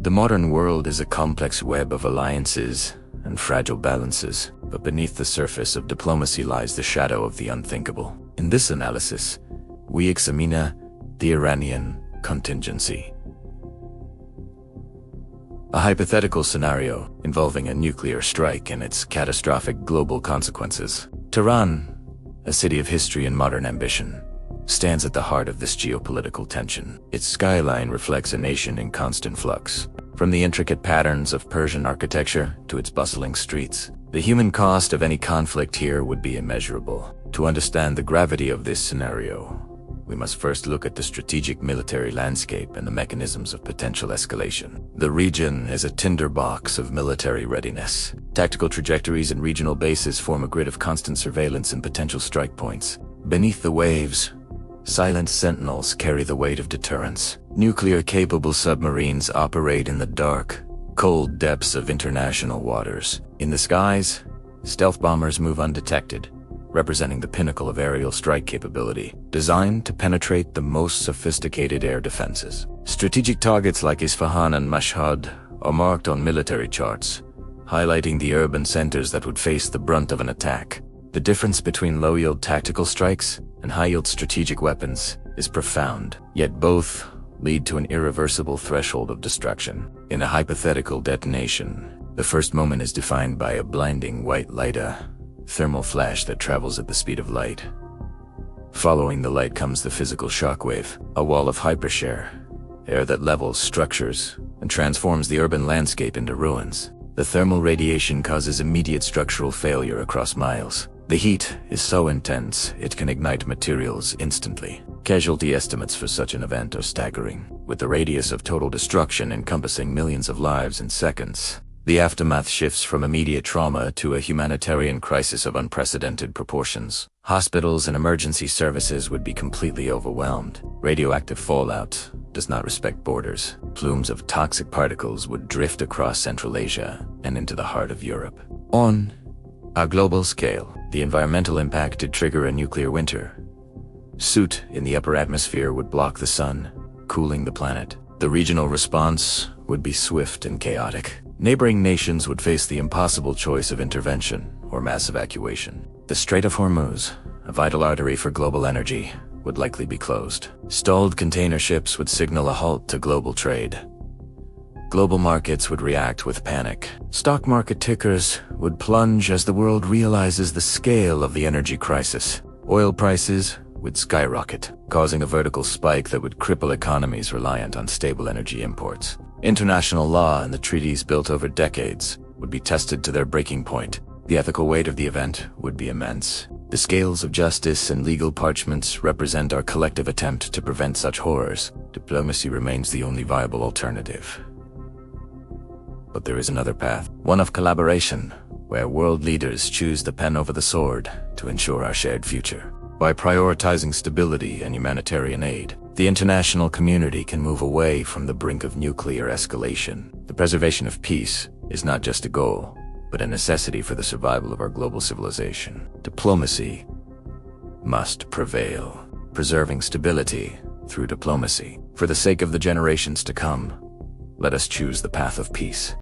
The modern world is a complex web of alliances and fragile balances, but beneath the surface of diplomacy lies the shadow of the unthinkable. In this analysis, we examine the Iranian contingency. A hypothetical scenario involving a nuclear strike and its catastrophic global consequences. Tehran, a city of history and modern ambition, stands at the heart of this geopolitical tension. Its skyline reflects a nation in constant flux. From the intricate patterns of Persian architecture to its bustling streets, the human cost of any conflict here would be immeasurable. To understand the gravity of this scenario, we must first look at the strategic military landscape and the mechanisms of potential escalation. The region is a tinderbox of military readiness. Tactical trajectories and regional bases form a grid of constant surveillance and potential strike points. Beneath the waves, silent sentinels carry the weight of deterrence. Nuclear-capable submarines operate in the dark, cold depths of international waters. In the skies, stealth bombers move undetected, representing the pinnacle of aerial strike capability, designed to penetrate the most sophisticated air defenses. Strategic targets like Isfahan and Mashhad are marked on military charts, highlighting the urban centers that would face the brunt of an attack. The difference between low-yield tactical strikes and high-yield strategic weapons is profound, yet both lead to an irreversible threshold of destruction. In a hypothetical detonation, the first moment is defined by a blinding white light, a thermal flash that travels at the speed of light. Following the light comes the physical shockwave, a wall of hypershare, air that levels structures and transforms the urban landscape into ruins. The thermal radiation causes immediate structural failure across miles. The heat is so intense, it can ignite materials instantly. Casualty estimates for such an event are staggering, with the radius of total destruction encompassing millions of lives in seconds. The aftermath shifts from immediate trauma to a humanitarian crisis of unprecedented proportions. Hospitals and emergency services would be completely overwhelmed. Radioactive fallout does not respect borders. Plumes of toxic particles would drift across Central Asia and into the heart of Europe. On a global scale, the environmental impact would trigger a nuclear winter. Soot in the upper atmosphere would block the sun, cooling the planet. The regional response would be swift and chaotic. Neighboring nations would face the impossible choice of intervention or mass evacuation. The Strait of Hormuz, a vital artery for global energy, would likely be closed. Stalled container ships would signal a halt to global trade. Global markets would react with panic. Stock market tickers would plunge as the world realizes the scale of the energy crisis. Oil prices would skyrocket, causing a vertical spike that would cripple economies reliant on stable energy imports. International law and the treaties built over decades would be tested to their breaking point. The ethical weight of the event would be immense. The scales of justice and legal parchments represent our collective attempt to prevent such horrors. Diplomacy remains the only viable alternative. But there is another path, one of collaboration, where world leaders choose the pen over the sword to ensure our shared future. By prioritizing stability and humanitarian aid, the international community can move away from the brink of nuclear escalation. The preservation of peace is not just a goal, but a necessity for the survival of our global civilization. Diplomacy must prevail, preserving stability through diplomacy. For the sake of the generations to come, let us choose the path of peace.